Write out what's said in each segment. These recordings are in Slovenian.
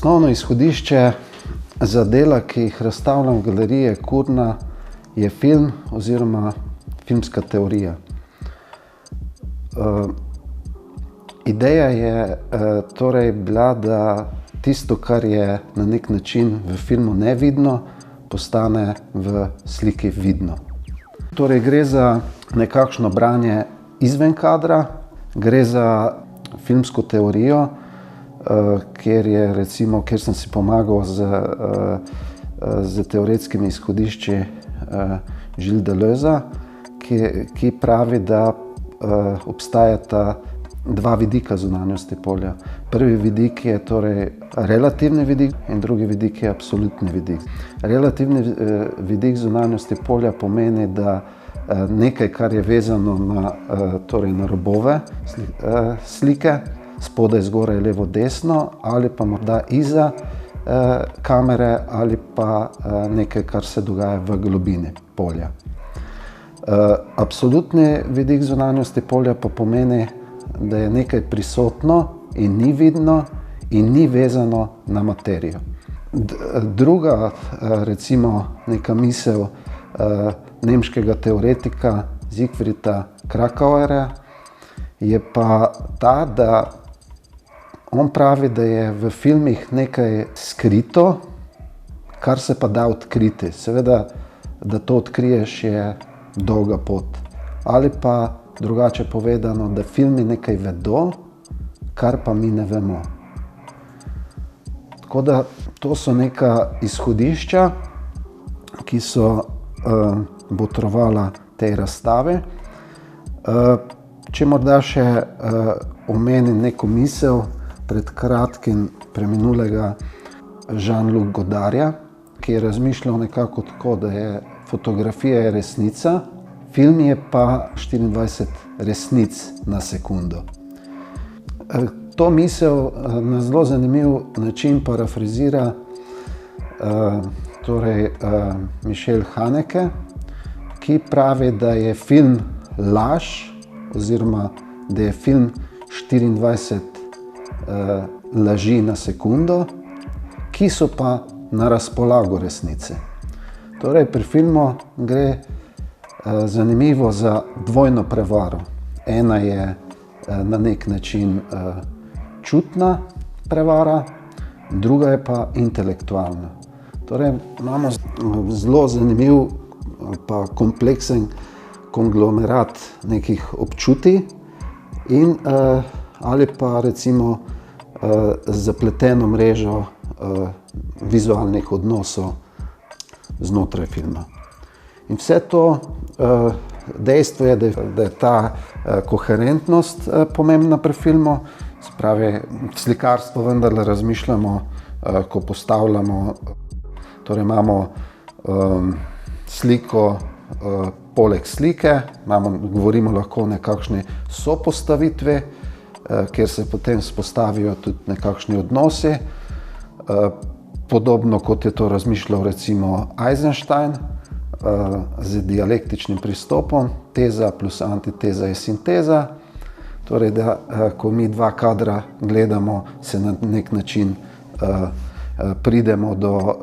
Osnovno izhodišče za dela, ki jih razstavljam v galeriji Kurna, je film oziroma filmska teorija. Ideja je torej bila, da tisto, kar je na nek način v filmu nevidno, postane v sliki vidno. Torej gre za nekakšno branje izven kadra, gre za filmsko teorijo, kjer sem si pomagal z teoretskimi izhodišči Gilles Deleuza, ki pravi, da obstajata dva vidika zunanjosti polja. Prvi vidik je torej relativni vidik in drugi vidik je absolutni vidik. Relativni vidik zunanjosti polja pomeni, da nekaj, kar je vezano na robove slike, spodaj, zgoraj, levo, desno, ali pa morda izza kamere, ali pa nekaj, kar se dogaja v globini polja. Absolutni vidik zunanjosti polja pa pomeni, da je nekaj prisotno in ni vidno in ni vezano na materijo. Druga, recimo, neka misel nemškega teoretika Siegfrieda Kracauerja je pa ta, da on pravi, da je v filmih nekaj skrito, kar se pa da odkriti. Seveda, da to odkriješ, je dolga pot. Ali pa drugače povedano, da filmi nekaj vedo, kar pa mi ne vemo. Tako da to so neka izhodišča, ki so botrovala tej razstavi. Če morda še omenim neko misel pred kratkim preminulega Jean-Luc Godardja, ki je razmišljal nekako tako, da je fotografija je resnica, film je pa 24 resnic na sekundo. To misel na zelo zanimiv način parafrazira Michel Haneke, ki pravi, da je film laž oziroma da je film 24 laži na sekundo, ki so pa na razpolago resnice. Torej pri filmu gre zanimivo za dvojno prevaro. Ena je na nek način čutna prevara, druga je pa intelektualna. Torej imamo zelo zanimiv pa kompleksen konglomerat nekih občutij in ali pa recimo zapleteno mrežo vizualnih odnosov znotraj filma. In vse to dejstvo je, da je ta koherentnost pomembna pri filmu, se pravi, slikarstvo vendarle razmišljamo, ko postavljamo, torej imamo sliko poleg slike, govorimo lahko o nekakšni sopostavitvi, kjer se potem spostavijo tudi nekakšni odnosi, podobno kot je to razmišljal recimo Eisenstein z dialektičnim pristopom, teza plus antiteza je sinteza, torej da ko mi dva kadra gledamo, se na nek način pridemo do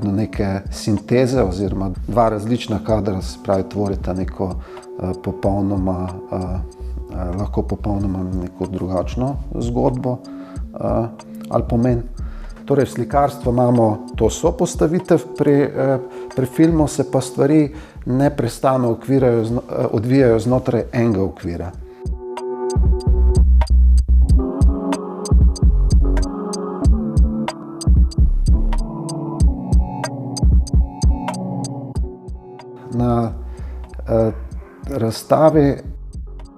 neke sinteze oziroma dva različna kadra, se pravi, tvorita neko lahko popolnoma neko drugačno zgodbo ali pomen. Torej v slikarstvu imamo to sopostavitev, pri filmu se pa stvari neprestano odvijajo znotraj enega okvira. Na razstavi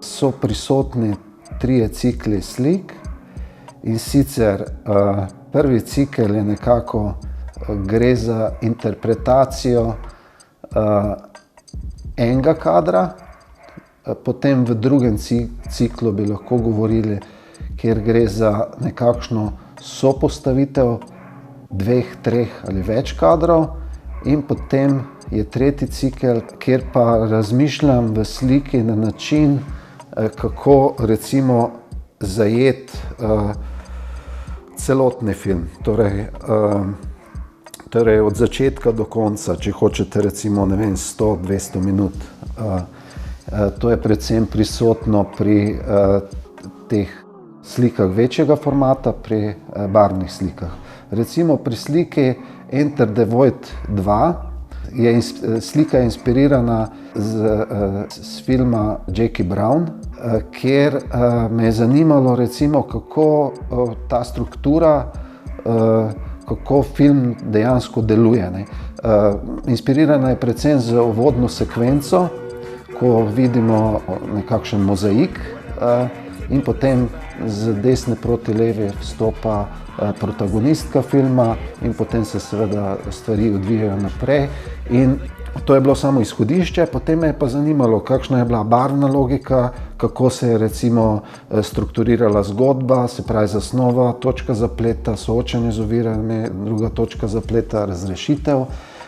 so prisotni trije cikli slik, in sicer prvi cikel je nekako, gre za interpretacijo enega kadra, potem v drugem ciklu bi lahko govorili, kjer gre za nekakšno sopostavitev dveh, treh ali več kadrov, in potem je tretji cikel, kjer pa razmišljam v sliki na način, kako recimo zajeti celotni film, torej od začetka do konca, če hočete recimo 100-200 minut. To je predvsem prisotno pri teh slikah večjega formata, pri barvnih slikah. Recimo pri sliki Enter the Void 2 je slika inspirirana z filma Jackie Brown, kjer me je zanimalo recimo, kako ta struktura, kako film dejansko deluje. Inspirirana je predvsem z uvodno sekvenco, ko vidimo nekakšen mozaik in potem z desne proti levi vstopa protagonistka filma in potem se seveda stvari odvijajo naprej. In to je bilo samo izhodišče, potem me je pa zanimalo, kakšna je bila barvna logika, kako se je recimo strukturirala zgodba, se pravi zasnova, točka zapleta, soočanje z ovirami, druga točka zapleta, razrešitev,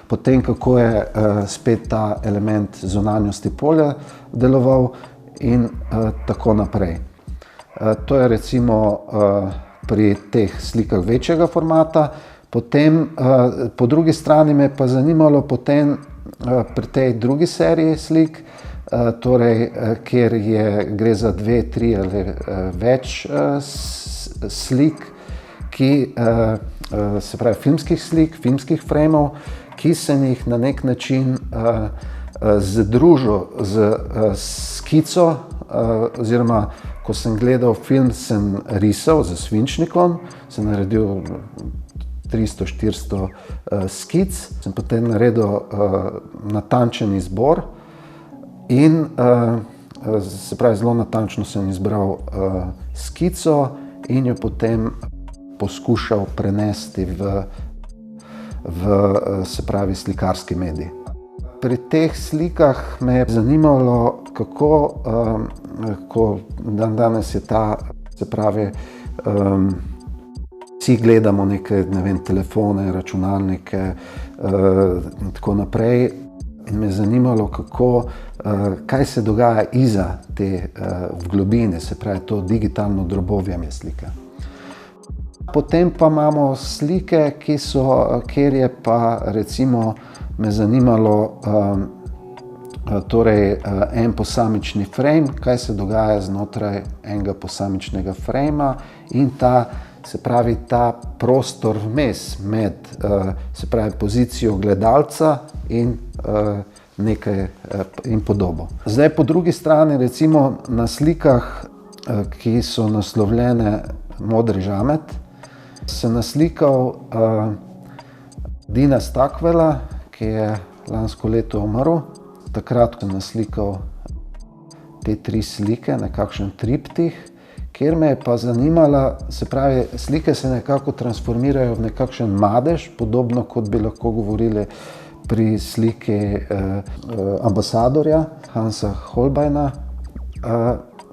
potem kako je spet ta element zunanjosti polja deloval in tako naprej. To je recimo pri teh slikah večjega formata. Potem po drugi strani me pa zanimalo potem pri tej drugi seriji slik, torej kjer gre za 2, 3 ali več slik, se pravi filmskih slik, filmskih frejmov, ki sem jih na nek način združil z skico, oziroma ko sem gledal film, sem risal z svinčnikom, sem naredil 300-400 skic, sem potem naredil natančen izbor in se pravi zelo natančno sem izbral skico in jo potem poskušal prenesti v se pravi slikarski medij. Pri teh slikah me je zanimalo, kako, ko danes je ta, se pravi, vsi gledamo neke, telefone, računalnike in tako naprej. In me je zanimalo, kaj se dogaja iza te vglobine, se pravi to digitalno drobovje slike. Potem pa imamo slike, kjer je pa recimo me zanimalo torej en posamični frame, kaj se dogaja znotraj enega posamičnega frejma in se pravi ta prostor vmes med se pravi pozicijo gledalca in nekaj in podobo. Zdaj po drugi strani recimo na slikah, ki so naslovljene Modri žamet, sem naslikal Deana Stockwella, ki je lansko leto umrl. Takrat sem naslikal te 3 slike, nekakšen triptih, kjer me je pa zanimala, se pravi, slike se nekako transformirajo v nekakšen madež, podobno kot bi lahko govorili pri sliki ambasadorja Hansa Holbeina,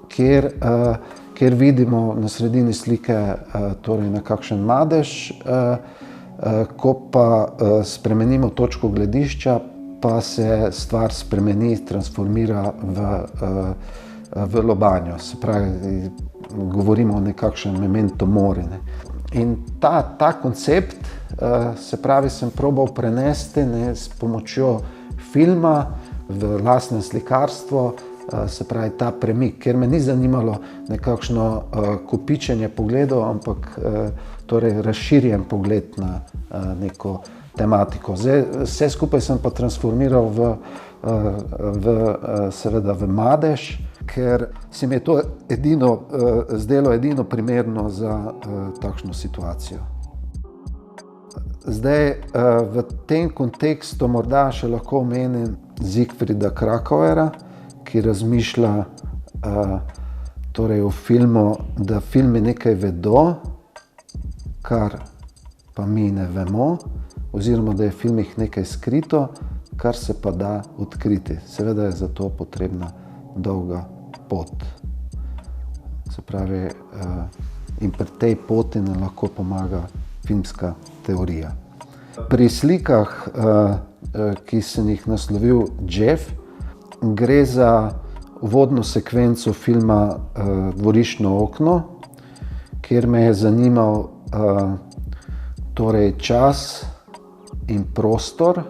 kjer vidimo na sredini slike torej nekakšen madež, ko pa spremenimo točko gledišča, pa se stvar spremeni, transformira v lobanjo. Se pravi, govorimo o nekakšnem memento mori. In ta koncept, se pravi, sem probal prenesti s pomočjo filma v lastno slikarstvo, se pravi ta premik, ker me ni zanimalo nekakšno kopičenje pogledov, ampak torej razširjen pogled na neko tematiko. Vse skupaj sem pa transformiral seveda v madež, ker se mi je to zdelo edino primerno za takšno situacijo. Zdaj, v tem kontekstu morda še lahko omenim Siegfrieda Krakovera, ki razmišlja torej o filmu, da filmi nekaj vedo, kar pa mi ne vemo, oziroma da je v filmih nekaj skrito, kar se pa da odkriti. Seveda je za to potrebna dolga pot. Se pravi, in pri tej poti nam lahko pomaga filmska teorija. Pri slikah, ki sem jih naslovil Jeff, gre za uvodno sekvenco filma Dvoriščno okno, kjer me je zanimal torej čas in prostor,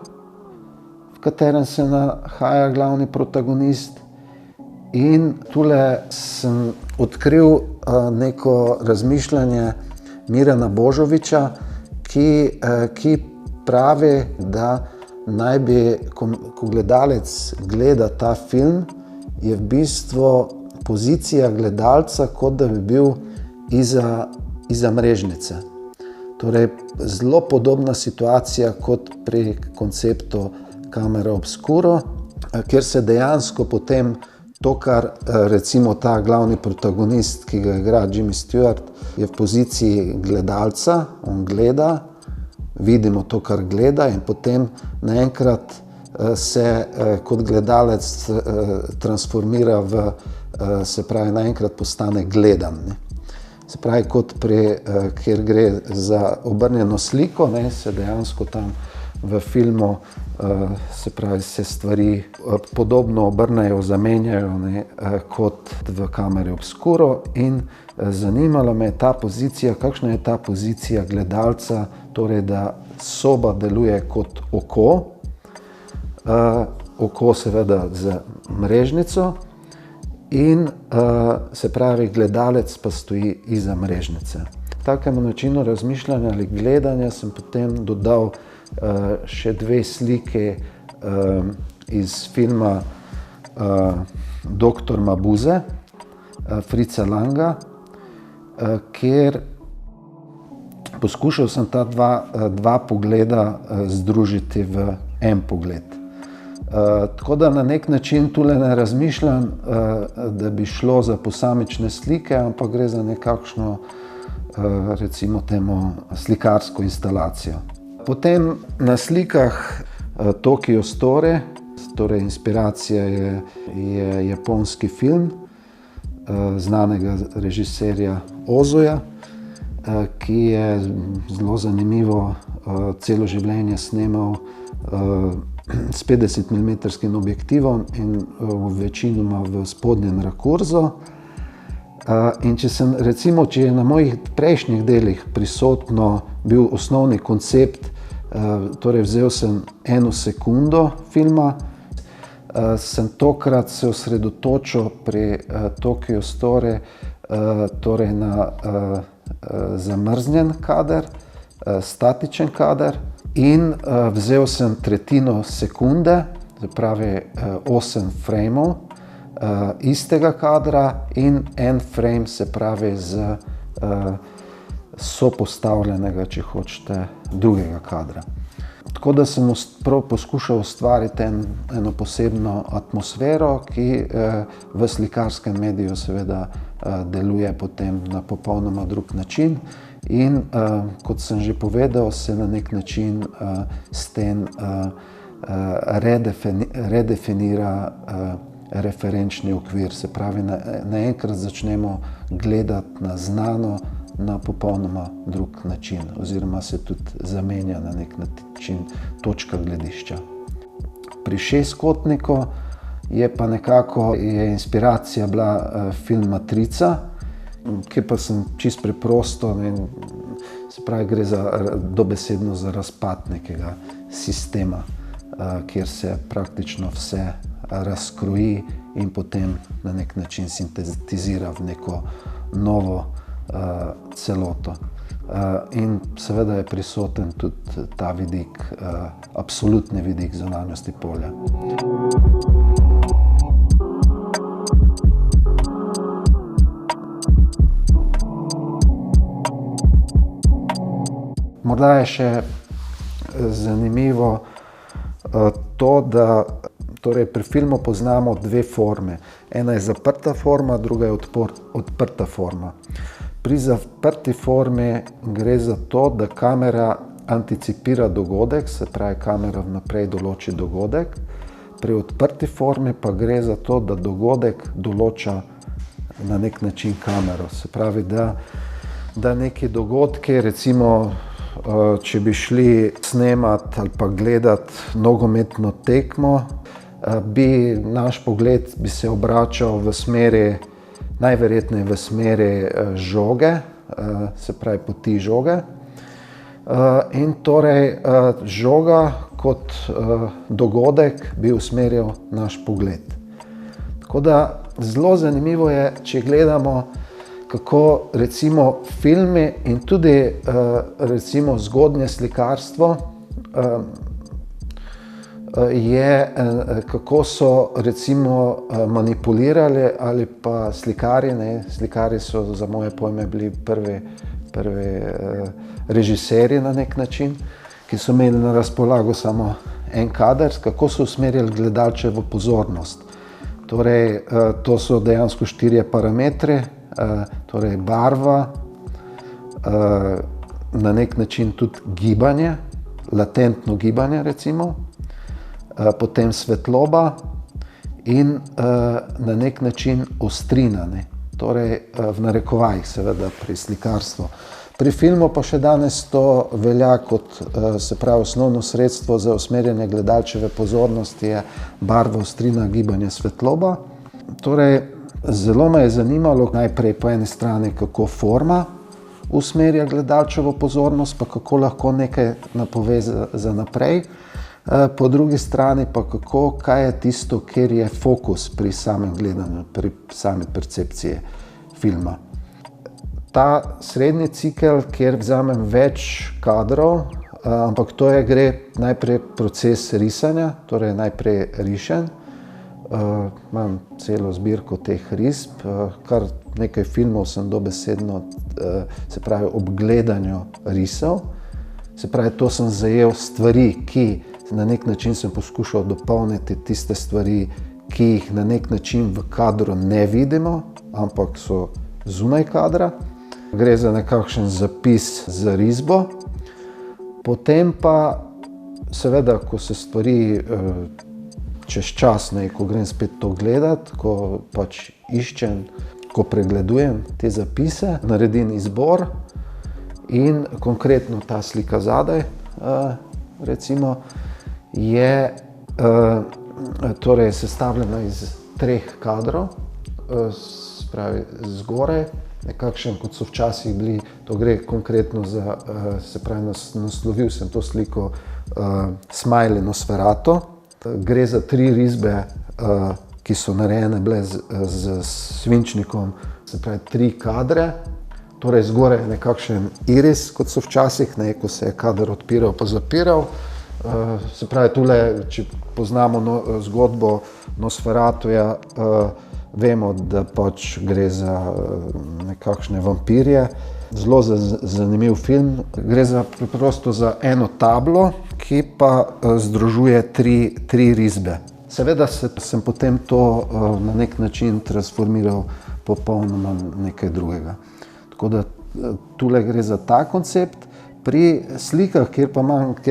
v katerem se nahaja glavni protagonist. In tule sem odkril neko razmišljanje Mirana Božovića, ki pravi, da naj bi, ko gledalec gleda ta film, je v bistvu pozicija gledalca, kot da bi bil izza mrežnice. Torej, zelo podobna situacija kot pri konceptu Camera Obscuro, kjer se dejansko potem to, kar recimo ta glavni protagonist, ki ga igra Jimmy Stewart, je v poziciji gledalca, on gleda, vidimo to, kar gleda, in potem naenkrat se kot gledalec transformira v, se pravi, naenkrat postane gledan. Se pravi, kot kjer gre za obrnjeno sliko, se dejansko tam v filmu, se pravi, se stvari podobno obrnejo, zamenjajo, kot v Cameri Obscuro. In zanimala me je ta pozicija, kakšna je ta pozicija gledalca, torej da soba deluje kot oko, oko seveda z mrežnico, in se pravi, gledalec pa stoji izza mrežnice. Takemu načinu razmišljanja ali gledanja sem potem dodal še dve slike iz filma Doktor Mabuse, Fritza Langa, kjer poskušal sem ta dva pogleda združiti v en pogled. Tako da na nek način tule ne razmišljam, da bi šlo za posamične slike, ampak gre za nekakšno, recimo temu, slikarsko instalacijo. Potem na slikah Tokyo Story, torej inspiracija je japonski film znanega režiserja Ozuja, ki je zelo zanimivo celo življenje snemal s 50-milimetrskim objektivom in večinoma v spodnjem rakurzu. In če je na mojih prejšnjih delih prisotno bil osnovni koncept, torej vzel sem 1 sekundo filma, sem tokrat se osredotočil pri Tokyo Story torej na zamrznjen kader, statičen kader, in vzel sem tretjino sekunde, se pravi 8 frameov istega kadra in en frame, se pravi z sopostavljenega, če hočete, drugega kadra. Tako da sem poskušal ustvariti eno posebno atmosfero, ki v slikarskem mediju seveda deluje potem na popolnoma drug način. In kot sem že povedal, se na nek način s tem redefinira referenčni okvir. Se pravi, naenkrat začnemo gledati na znano na popolnoma drug način, oziroma se tudi zamenja na nek način točka gledišča. Pri Šestkotniku je pa nekako inspiracija bila film Matrica, ki pa sem čisto preprosto, se pravi, gre dobesedno za razpad nekega sistema, kjer se praktično vse razkroji in potem na nek način sintetizira v neko novo celoto. In seveda je prisoten tudi ta vidik, absolutni vidik zunanjosti polja. Morda je še zanimivo to, da torej pri filmu poznamo dve forme. Ena je zaprta forma, druga je odprta forma. Pri zaprti formi gre za to, da kamera anticipira dogodek, se pravi, kamera vnaprej določi dogodek. Pri odprti formi pa gre za to, da dogodek določa na nek način kamero. Se pravi, da neki dogodki, recimo, če bi šli snemati ali pa gledati nogometno tekmo, naš pogled bi se obračal v smeri, najverjetneje v smeri žoge, se pravi poti žoge. In torej žoga kot dogodek bi usmerjal naš pogled. Tako da zelo zanimivo je, če gledamo, kako recimo filmi in tudi recimo zgodnje slikarstvo kako so recimo manipulirali ali pa slikarji, slikarji so za moje pojme bili prvi režiserji na nek način, ki so imeli na razpolago samo en kader, kako so usmerjali gledalčevo pozornost. Torej, to so dejansko 4 parametri, torej barva, na nek način tudi gibanje, latentno gibanje recimo, potem svetloba in na nek način ostrina, torej v narekovajih seveda pri slikarstvu. Pri filmu pa še danes to velja kot, se pravi, osnovno sredstvo za usmerjanje gledalčeve pozornosti je barva, ostrina, gibanje, svetloba. Torej, zelo me je zanimalo najprej po eni strani, kako forma usmerja gledalčevo pozornost, pa kako lahko nekaj napove za naprej. Po drugi strani pa kaj je tisto, kjer je fokus pri samem gledanju, pri sami percepciji filma. Ta srednji cikel, kjer vzamem več kadrov, ampak to gre najprej proces risanja, torej najprej rišem. Imam celo zbirko teh risb, kar nekaj filmov sem dobesedno, se pravi, ob gledanju risal. Se pravi, to sem zajel stvari, ki na nek način sem poskušal dopolniti tiste stvari, ki jih na nek način v kadru ne vidimo, ampak so zunaj kadra. Gre za nekakšen zapis z risbo. Potem pa seveda, ko se stvari čez čas, ko grem spet to gledati, ko pač iščem, ko pregledujem te zapise, naredim izbor in konkretno ta slika zadaj, recimo, je torej sestavljena iz 3 kadrov, se pravi zgoraj, nekakšen, kot so včasih bili, to gre konkretno za, se pravi, naslovil sem to sliko Smiley Nosferatu. Gre za 3 risbe, ki so narejene bile z svinčnikom, se pravi 3 kadre. Torej zgoraj je nekakšen iris, kot so včasih, ko se je kader odpiral pa zapiral. Se pravi, tule, če poznamo zgodbo Nosferatuja, vemo, da pač gre za nekakšne vampirje. Zelo zanimiv film. Gre preprosto za eno tablo, ki pa združuje 3 risbe. Seveda sem potem to na nek način transformiral popolnoma nekaj drugega. Tako da tule gre za ta koncept. Pri slikah, kjer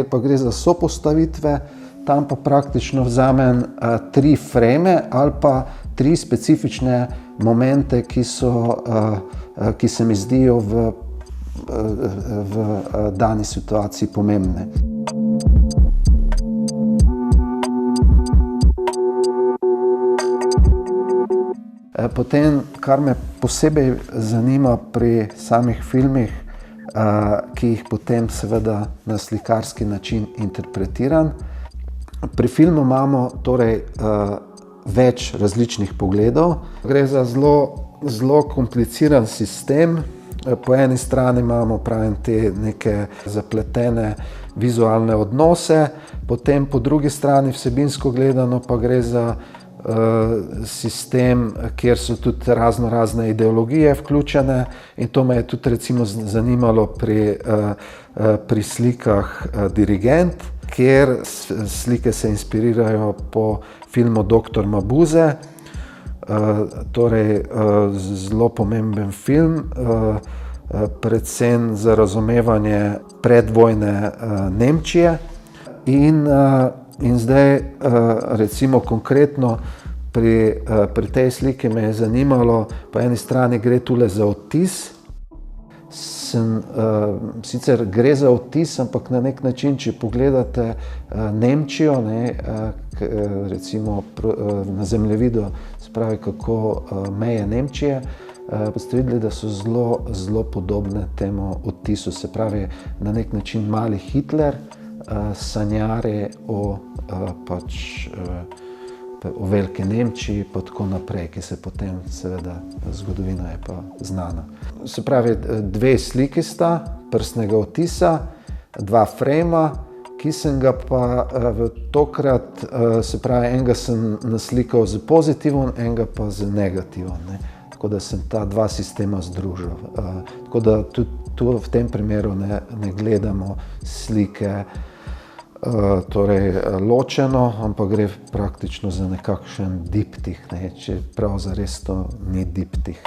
pa gre za sopostavitve, tam pa praktično vzamem 3 frame ali pa 3 specifične momente, ki se mi zdijo v dani situaciji pomembne. Potem, kar me posebej zanima pri samih filmih, ki jih potem seveda na slikarski način interpretiram. Pri filmu imamo torej več različnih pogledov. Gre za zelo kompliciran sistem. Po eni strani imamo, pravim, te neke zapletene vizualne odnose, potem po drugi strani vsebinsko gledano pa gre za sistem, kjer so tudi razne ideologije vključene, in to me je tudi recimo zanimalo pri slikah Dirigent, kjer slike se inspirirajo po filmu Doktor Mabuse, torej zelo pomemben film, predvsem za razumevanje predvojne Nemčije. In zdaj recimo konkretno pri tej sliki me je zanimalo, po eni strani gre tule za odtis. Sicer gre za odtis, ampak na nek način, če pogledate Nemčijo, recimo na zemljevidu, se pravi kako meje Nemčije, boste videli, da so zelo podobne temu odtisu. Se pravi, na nek način mali Hitler sanjari o Veliki Nemčiji pa tako naprej, ki se potem, seveda, zgodovina je pa znana. Se pravi, dve sliki sta prstnega odtisa, dva frejma, ki sem ga pa tokrat, se pravi, enega sem naslikal z pozitivom, enega pa z negativom, ne. Tako da sem ta dva sistema združil. Tako da tudi tu v tem primeru ne gledamo slike torej ločeno, ampak gre praktično za nekakšen diptih, ne, čeprav zares to ni diptih.